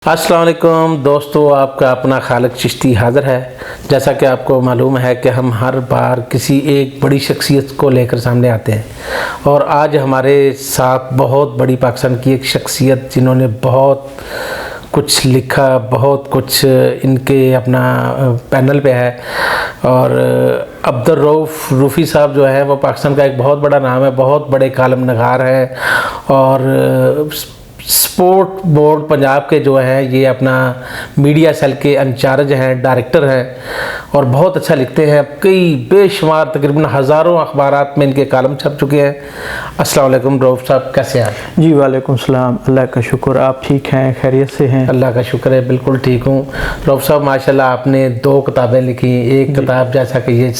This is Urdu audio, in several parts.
السلام علیکم دوستو، آپ کا اپنا خالق چشتی حاضر ہے۔ جیسا کہ آپ کو معلوم ہے کہ ہم ہر بار کسی ایک بڑی شخصیت کو لے کر سامنے آتے ہیں، اور آج ہمارے ساتھ بہت بڑی پاکستان کی ایک شخصیت جنہوں نے بہت کچھ لکھا، بہت کچھ ان کے اپنا پینل پہ ہے، اور عبدالرؤف روفی صاحب جو ہے وہ پاکستان کا ایک بہت بڑا نام ہے، بہت بڑے کالم نگار ہیں، اور سپورٹ بورڈ پنجاب کے جو ہیں یہ اپنا میڈیا سیل کے انچارج ہیں، ڈائریکٹر ہیں، اور بہت اچھا لکھتے ہیں۔ کئی بے شمار تقریباً ہزاروں اخبارات میں ان کے کالم چھپ چکے ہیں۔ السلام علیکم رؤف صاحب، کیسے ہیں؟ جی وعلیکم السلام، اللہ کا شکر، آپ ٹھیک ہیں؟ خیریت سے ہیں؟ اللہ کا شکر ہے، بالکل ٹھیک ہوں۔ رؤف صاحب ماشاءاللہ آپ نے 2 کتابیں لکھی، ایک کتاب جیسا کہ یہ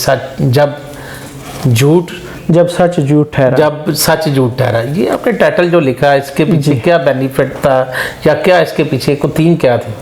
جب سچ جھوٹ ٹھہرا، یہ آپ نے ٹائٹل جو لکھا ہے اس کے پیچھے کیا بینیفٹ تھا، یا کیا اس کے پیچھے کو تین کیا تھے؟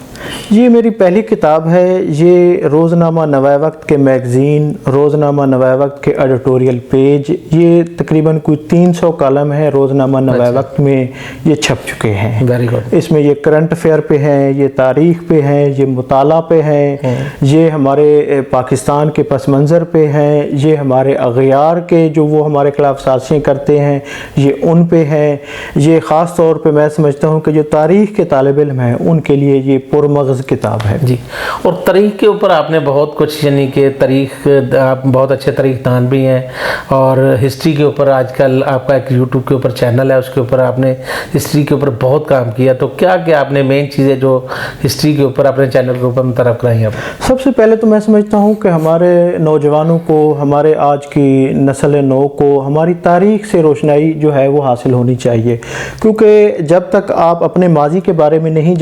یہ میری پہلی کتاب ہے۔ یہ روزنامہ نوائے وقت کے میگزین، روزنامہ نوائے وقت کے ایڈیٹوریل پیج، یہ تقریباً کوئی 300 کالم ہے روزنامہ نوائے وقت میں، یہ چھپ چکے ہیں۔ Very good. اس میں یہ کرنٹ افیئر پہ ہیں، یہ تاریخ پہ ہیں، یہ مطالعہ پہ ہیں، یہ ہمارے پاکستان کے پس منظر پہ ہیں، یہ ہمارے اغیار کے جو وہ ہمارے خلاف سازشیں کرتے ہیں یہ ان پہ ہیں۔ یہ خاص طور پہ میں سمجھتا ہوں کہ جو تاریخ کے طالب علم ہیں ان کے لیے یہ پرمغز کتاب ہے۔ جی، اور تاریخ کے اوپر آپ نے بہت کچھ، یعنی کہ تاریخ، آپ بہت اچھے تاریخ دان بھی ہیں، اور ہسٹری کے اوپر آج کل آپ کا ایک یوٹیوب کے اوپر چینل ہے، اس کے اوپر آپ نے ہسٹری کے اوپر بہت کام کیا۔ تو کیا آپ نے مین چیزیں جو ہسٹری کے اوپر اپنے چینل کے اوپر متعارف کرائی ہیں؟ سب سے پہلے تو میں سمجھتا ہوں کہ ہمارے نوجوانوں کو، ہمارے آج کی نسل نو کو ہماری تاریخ سے روشنائی جو ہے وہ حاصل ہونی چاہیے، کیونکہ جب تک آپ اپنے ماضی کے بارے میں نہیں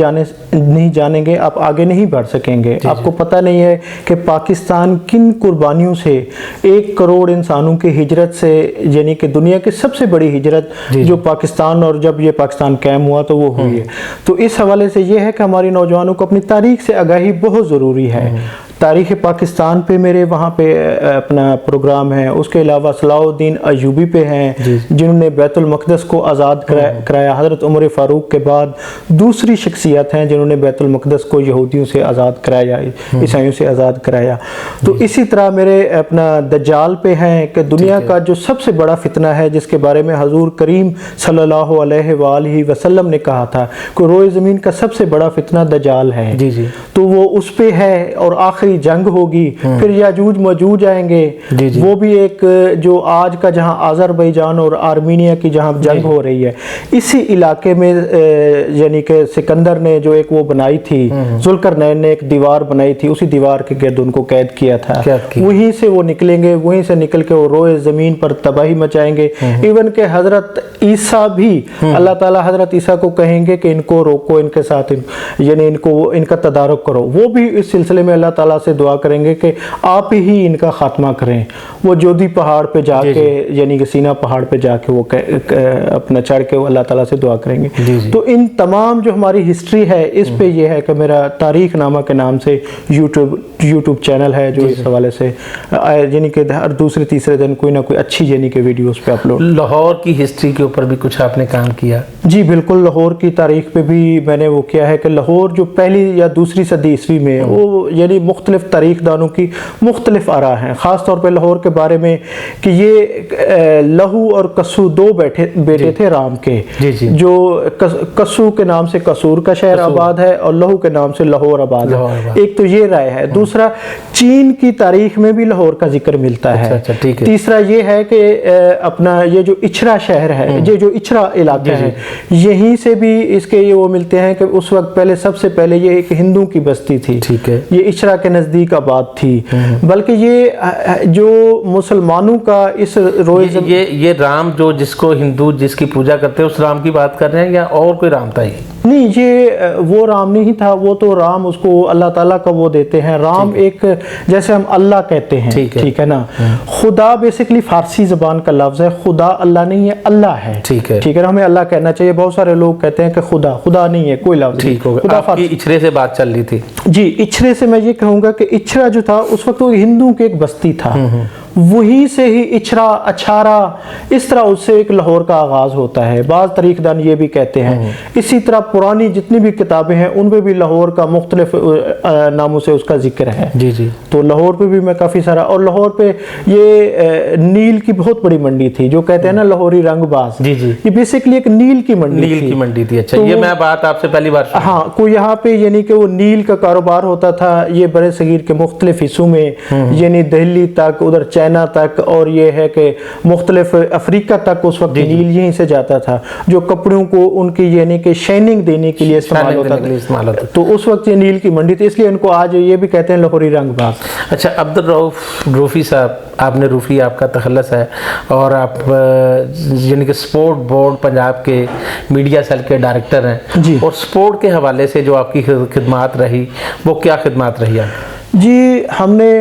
جانیں گے آپ آگے نہیں بڑھ سکیں گے۔ آپ کو پتہ نہیں ہے کہ پاکستان کن قربانیوں سے 1 کروڑ انسانوں کی ہجرت سے، یعنی کہ دنیا کی سب سے بڑی ہجرت جو پاکستان، اور جب یہ پاکستان قائم ہوا تو وہ ہوئی ہے۔ تو اس حوالے سے یہ ہے کہ ہماری نوجوانوں کو اپنی تاریخ سے آگاہی بہت ضروری ہے۔ تاریخ پاکستان پہ میرے وہاں پہ اپنا پروگرام ہے، اس کے علاوہ صلاح الدین ایوبی پہ ہیں جنہوں نے بیت المقدس کو آزاد کرایا۔ حضرت عمر فاروق کے بعد دوسری شخصیت ہیں جنہوں نے بیت المقدس کو یہودیوں سے آزاد کرایا، عیسائیوں سے آزاد کرایا۔ تو اسی طرح میرے اپنا دجال پہ ہیں کہ دنیا کا جو سب سے بڑا فتنہ ہے جس کے بارے میں حضور کریم صلی اللہ علیہ وآلہ وسلم نے کہا تھا کہ روئے زمین کا سب سے بڑا فتنہ دجال ہے، تو وہ اس پہ ہے، اور آخری جنگ ہوگی، پھر یاجوج ماجوج آئیں گے، وہ بھی ایک جو آج کا جہاں آذربائیجان اور آرمینیا کی جہاں جنگ ہو رہی ہے، اسی علاقے میں یعنی کہ سکندر نے جو ایک وہ بنائی تھی، ذوالقرنین نے ایک دیوار بنائی تھی، اسی دیوار کے گرد ان کو قید کیا تھا، وہیں سے وہ نکلیں گے، وہیں سے نکل کے وہ روئے زمین پر تباہی مچائیں گے۔ ایون کہ حضرت عیسیٰ بھی، اللہ تعالیٰ حضرت عیسیٰ کو کہیں گے کہ ان کو روکو، ان کے ساتھ یعنی ان کا تدارک کرو، وہ بھی اس سلسلے میں اللہ تعالیٰ سے دعا کریں گے کہ آپ ہی ان کا خاتمہ کریں۔ وہ جودھی پہاڑ پہ جا کے، یعنی کہ سینا پہاڑ پہ جا کے وہ اپنا چڑھ کے وہ اللہ تعالیٰ سے دعا کریں گے۔ تو ان تمام جو ہماری ہسٹری ہے اس پہ یہ ہے کہ میرا تاریخ نامہ کے نام سے یوٹیوب چینل ہے جو اس حوالے سے یعنی کہ ہر دوسرے تیسرے دن کوئی نہ کوئی اچھی یعنی کہ ویڈیوز پہ اپلوڈ۔ لاہور کی ہسٹری کے اوپر بھی کچھ آپ نے کام کیا؟ جی بالکل، لاہور کی تاریخ پہ بھی میں نے وہ کیا ہے کہ لاہور جو پہلی یا دوسری صدی عیسوی میں، وہ یعنی مختلف تاریخ دانوں کی مختلف آراء ہیں، خاص طور پہ لاہور کے بارے میں کہ یہ لہو اور کسو 2 بیٹے تھے رام کے، جو کسو کے نام سے کسور کا شہر آباد ہے اور لہو کے نام سے لاہور آباد ہے۔ ایک تو یہ رائے ہے۔ دوسرا، چین کی تاریخ میں بھی لاہور کا ذکر ملتا ہے۔ تیسرا یہ ہے کہ اپنا یہ جو اچھرا شہر ہے، یہ جو اچھرا علاقہ ہے، یہیں سے بھی اس کے یہ وہ ملتے ہیں کہ اس وقت پہلے سب سے پہلے یہ ایک ہندو کی بستی تھی، یہ اچھرا کے نزدیک آباد تھی۔ بلکہ یہ جو مسلمانوں کا اس یہ رام جو جس کو ہندو جس کی پوجا کرتے ہیں اس رام کی بات کر رہے ہیں، یا اور کوئی رام تھا؟ نہیں، یہ وہ رام نہیں تھا، وہ تو رام اس کو اللہ تعالیٰ کا وہ دیتے ہیں۔ رام ایک جیسے ہم اللہ کہتے ہیں، ٹھیک ہے نا، خدا بیسیکلی فارسی زبان کا لفظ ہے، خدا اللہ نہیں ہے، اللہ ہے، ٹھیک ہے نا، ہمیں اللہ کہنا چاہیے۔ بہت سارے لوگ کہتے ہیں کہ خدا نہیں ہے، کوئی لفظ نہیں۔ خدا فارسی اچھرے سے بات چل رہی تھی۔ جی، اچھرے سے میں یہ کہوں گا کہ اچھرا جو تھا اس وقت وہ ہندوؤں کی ایک بستی تھا، وہی سے ہی اچھرا اچھارا اس طرح اس سے ایک لاہور کا آغاز ہوتا ہے. بعض تاریخ دان یہ بھی کہتے ہیں. اسی طرح پرانی جتنی بھی کتابیں ہیں ان پہ بھی لاہور کا مختلف ناموں سے اس کا ذکر ہے. جی جی. تو لاہور پہ بھی میں کافی سارا, اور لاہور پہ یہ نیل کی بہت بڑی منڈی تھی جو کہتے ہیں نا لاہوری رنگ باز. جی جی. یہ بیسکلی ایک نیل کی منڈی تھی. اچھا, یہ میں بات آپ سے پہلی بار سنا. ہاں, کو یہاں پہ یعنی کہ وہ نیل کا کاروبار ہوتا تھا. یہ برے صغیر کے مختلف حصوں میں یعنی دہلی تک, ادھر چائنا تک, اور یہ ہے کہ مختلف افریقہ تک اس وقت نیل یہیں سے جاتا تھا جو کپڑوں کو ان کی یعنی کہ شائننگ دینے کے لیے استعمال ہوتا تھا. تو اس وقت یہ نیل کی منڈی تھی, اس لیے ان کو آج یہ بھی کہتے ہیں لاہوری رنگ باز. اچھا, عبدالرؤف روفی صاحب, آپ نے روفی آپ کا تخلص ہے اور آپ یعنی کہ سپورٹ بورڈ پنجاب کے میڈیا سیل کے ڈائریکٹر ہیں. جی. اور سپورٹ کے حوالے سے جو آپ کی خدمات رہی وہ کیا خدمات رہی آپ؟ جی, ہم نے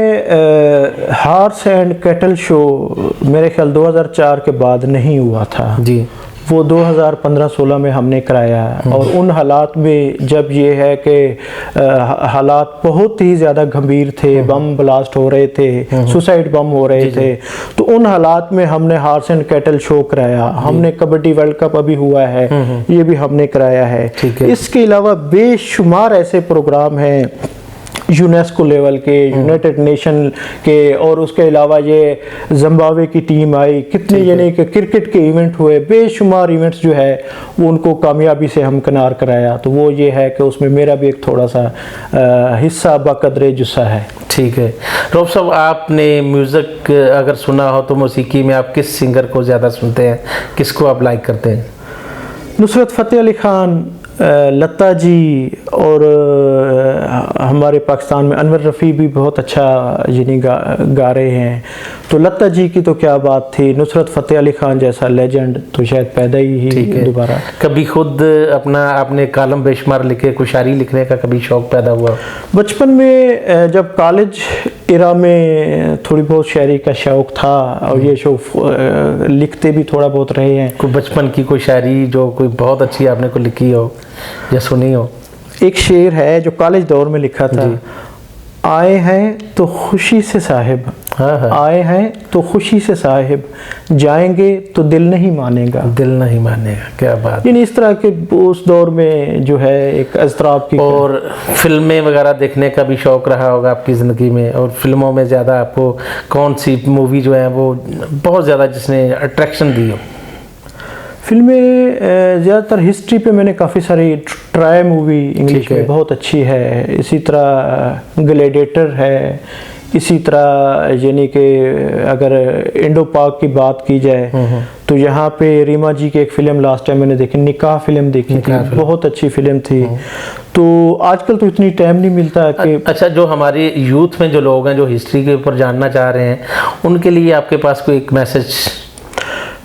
ہارس اینڈ کیٹل شو میرے خیال 2004 کے بعد نہیں ہوا تھا. جی. وہ 2015-16 میں ہم نے کرایا, اور ان حالات میں جب یہ ہے کہ حالات بہت ہی زیادہ گھمبیر تھے, بم بلاسٹ ہو رہے تھے, سوسائڈ بم ہو رہے تھے, تو ان حالات میں ہم نے ہارس اینڈ کیٹل شو کرایا. ہم نے کبڈی ورلڈ کپ ابھی ہوا ہے, یہ بھی ہم نے کرایا ہے. اس کے علاوہ بے شمار ایسے پروگرام ہیں یونیسکو لیول کے, یونائٹڈ نیشن کے, اور اس کے علاوہ یہ زمبابوے کی ٹیم آئی, کتنے یعنی کہ کرکٹ کے ایونٹ ہوئے, بے شمار ایونٹس جو ہے وہ ان کو کامیابی سے ہم کنار کرایا. تو وہ یہ ہے کہ اس میں میرا بھی ایک تھوڑا سا حصہ بقدر جسہ ہے. ٹھیک ہے. رؤف صاحب, آپ نے میوزک اگر سنا ہو تو موسیقی میں آپ کس سنگر کو زیادہ سنتے ہیں, کس کو آپ لائک کرتے ہیں؟ نصرت فتح علی خان, لتا جی, اور ہمارے پاکستان میں انور رفیع بھی بہت اچھا یعنی گا رہے ہیں. تو لتا جی کی تو کیا بات تھی, نصرت فتح علی خان جیسا لیجنڈ تو شاید پیدا ہی دوبارہ. کبھی خود اپنا آپ نے کالم بے شمار لکھے, کوئی شاعری لکھنے کا کبھی شوق پیدا ہوا؟ بچپن میں جب کالج ایرا میں تھوڑی بہت شاعری کا شوق تھا, اور یہ شوق لکھتے بھی تھوڑا بہت رہے ہیں. کوئی بچپن کی کوئی شاعری جو کوئی بہت اچھی آپ نے کوئی لکھی ہو یا سنی ہو؟ ایک شعر ہے جو کالج دور میں لکھا تھا. آئے ہیں تو خوشی سے صاحب, آئے ہیں تو خوشی سے صاحب, جائیں گے تو دل نہیں مانے گا. دل نہیں مانے گا, کیا بات. یعنی اس طرح کے اس دور میں جو ہے ایک اضطراب کی. اور فلمیں وغیرہ دیکھنے کا بھی شوق رہا ہوگا آپ کی زندگی میں, اور فلموں میں زیادہ آپ کو کون سی مووی جو ہے وہ بہت زیادہ جس نے اٹریکشن دی ہو؟ فلمیں زیادہ تر ہسٹری پہ میں نے کافی ساری, ٹرائی مووی انگلش میں بہت اچھی ہے, اسی طرح گلیڈیٹر ہے, اسی طرح یعنی کہ اگر انڈو پاک کی بات کی جائے تو یہاں پہ ریما جی کی ایک فلم لاسٹ ٹائم میں نے دیکھی, نکاح فلم دیکھی تھی, بہت اچھی فلم تھی. تو آج کل تو اتنی ٹائم نہیں ملتا کہ. اچھا, جو ہماری یوتھ میں جو لوگ ہیں جو ہسٹری کے اوپر جاننا چاہ رہے ہیں, ان کے لیے آپ کے پاس کوئی ایک میسج؟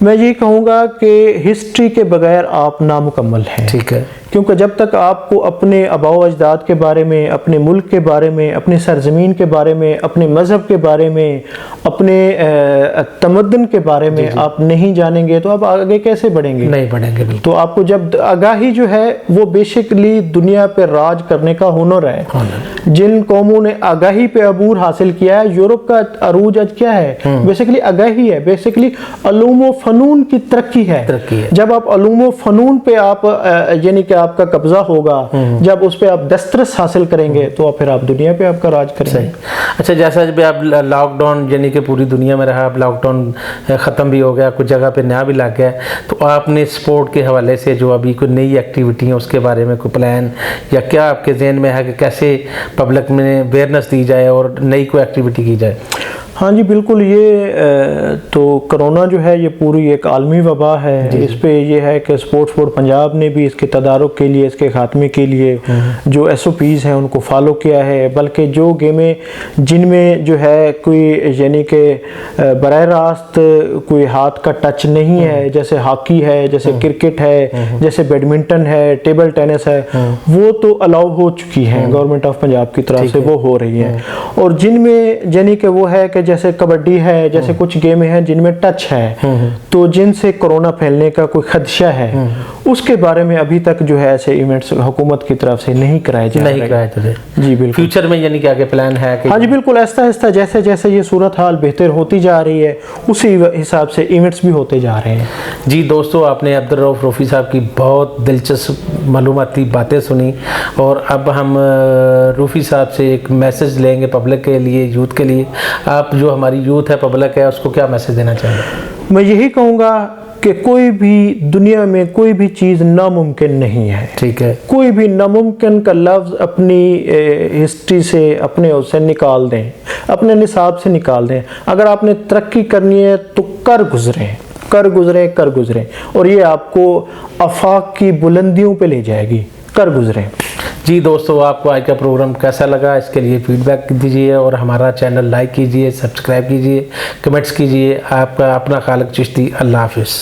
میں یہ کہوں گا کہ ہسٹری کے بغیر آپ نامکمل ہیں. ٹھیک ہے. کیونکہ جب تک آپ کو اپنے آباء و اجداد کے بارے میں, اپنے ملک کے بارے میں, اپنے سرزمین کے بارے میں, اپنے مذہب کے بارے میں, اپنے تمدن کے بارے میں آپ نہیں جانیں گے تو آپ آگے کیسے بڑھیں گے؟ نہیں بڑھیں گے. تو آپ کو جب آگاہی جو ہے وہ بیسکلی دنیا پہ راج کرنے کا ہنر ہے. جن قوموں نے آگاہی پہ عبور حاصل کیا ہے, یورپ کا عروج آج کیا ہے؟ بیسکلی آگاہی ہے, بیسکلی علوم و فنون کی ترقی ہے. جب آپ علوم و فنون پہ آپ یعنی کہ آپ کا قبضہ ہوگا, جب اس پہ آپ دسترس حاصل کریں گے تو پھر آپ دنیا پہ آپ کا راج کریں گے. اچھا, جیسا جب آپ لاک ڈاؤن یعنی کہ پوری دنیا میں رہا, اب لاک ڈاؤن ختم بھی ہو گیا, کچھ جگہ پہ نیا بھی لگ گیا, تو آپ نے سپورٹ کے حوالے سے جو ابھی کوئی نئی ایکٹیویٹی ہیں اس کے بارے میں کوئی پلان یا کیا آپ کے ذہن میں ہے کہ کیسے پبلک میں اویئرنیس دی جائے اور نئی کوئی ایکٹیویٹی کی جائے؟ ہاں جی بالکل. یہ تو کرونا جو ہے یہ پوری ایک عالمی وبا ہے. اس پہ یہ ہے کہ سپورٹس بورڈ پنجاب نے بھی اس کے تدارک کے لیے, اس کے خاتمے کے لیے جو ایس او پیز ہیں ان کو فالو کیا ہے. بلکہ جو گیمیں جن میں جو ہے کوئی یعنی کہ براہ راست کوئی ہاتھ کا ٹچ نہیں ہے, جیسے ہاکی ہے, جیسے کرکٹ ہے, جیسے بیڈمنٹن ہے, ٹیبل ٹینس ہے, وہ تو الاؤ ہو چکی ہیں گورنمنٹ آف پنجاب کی طرف سے, وہ ہو رہی ہیں. اور جن میں یعنی کہ وہ ہے کہ جیسے کبڈی ہے، جیسے کچھ گیمیں ہیں جن میں ٹچ ہے تو جن سے کورونا پھیلنے کا کوئی خدشہ ہے، اس کے بارے میں ابھی تک جو ہے ایسے ایونٹس حکومت کی طرف سے نہیں کرائے جا رہے۔ نہیں کرائے تھے جی بالکل۔ فیوچر میں یعنی کہ آگے پلان ہے کہ ہاں جی بالکل، آہستہ آہستہ جیسے جیسے یہ صورتحال بہتر ہوتی جا رہی ہے اسی حساب سے ایونٹس بھی ہوتے جا رہے ہیں۔ جی دوستو، آپ نے عبدالرؤف روفی صاحب کی بہت دلچسپ معلوماتی باتیں سنی، اور اب ہم روفی صاحب سے ایک میسج لیں گے پبلک کے لیے، یوتھ کے لیے۔ آپ جو ہماری یوتھ ہے، پبلک ہے، اس کو کیا میسج دینا چاہیں گے؟ میں یہی کہوں گا کہ کوئی بھی دنیا میں کوئی بھی چیز ناممکن نہیں ہے۔ ٹھیک ہے، کوئی بھی ناممکن کا لفظ اپنی ہسٹری سے، اپنے اس سے نکال دیں، اپنے نصاب سے نکال دیں۔ اگر آپ نے ترقی کرنی ہے تو کر گزریں، اور یہ آپ کو آفاق کی بلندیوں پہ لے جائے گی۔ کر گزریں۔ جی دوستو، آپ کو آج کا پروگرام کیسا لگا، اس کے لیے فیڈ بیک دیجیے، اور ہمارا چینل لائک کیجیے، سبسکرائب کیجیے، کمنٹس کیجیے۔ آپ کا اپنا خالق چشتی۔ اللہ حافظ۔